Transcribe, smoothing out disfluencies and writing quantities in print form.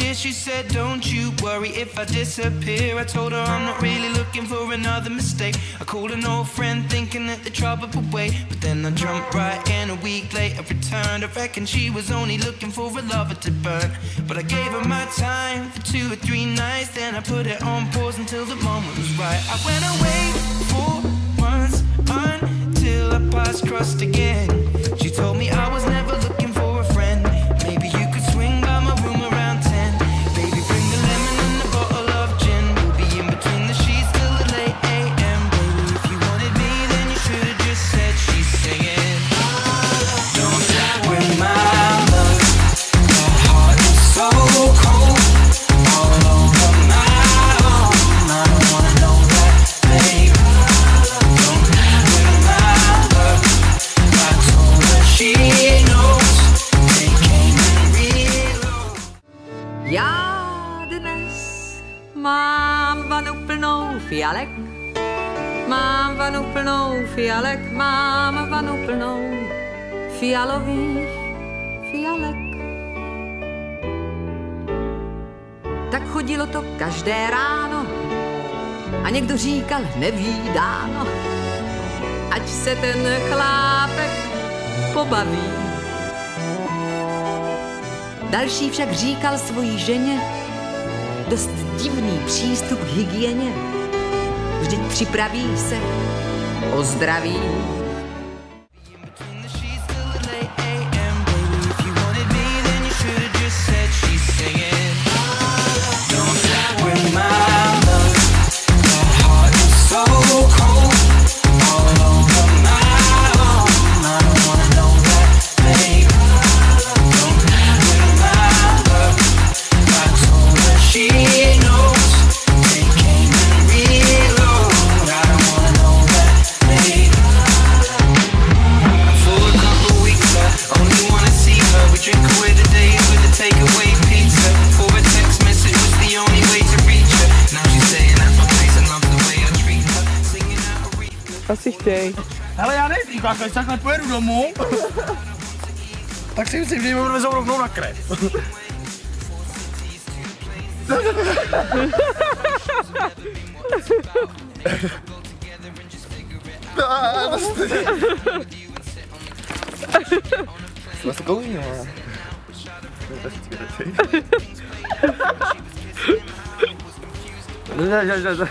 clear. She said, don't you worry if I disappear. I told her I'm not really looking for another mistake. I called an old friend thinking that the trouble would wait, but then I jumped right in. A week later returned. I reckon she was only looking for a lover to burn, but I gave her my time for 2 or 3 nights. Then I put it on pause until the moment was right. I went away for months until our paths crossed again. She told me I was never looking for a friend. Maybe you could swing by my room around 10. Baby, bring the lemon and a bottle of gin. We'll be in between the sheets till the late AM. Baby, if you wanted me, then you should have just said. She's singing, don't die with my love. Your heart is so cold, all over my arm. I don't wanna know that, babe. Don't die with my love. I told her she knows. They came and reload. Já dnes mám vanu plnou fialek, mám vanu plnou fialek, mám vanu plnou fialových fialek. Tak chodilo to každé ráno a někdo říkal nevídáno, ať se ten chlápek pobaví. Další však říkal svojí ženě dost divný přístup k hygieně. Vždyť připraví se o zdraví. Asi chtěj. Hele, já nevím, když takhle pojedu domů, tak si myslím, že mi odvezou rovnou na krev. Let's go, you know. Let's go.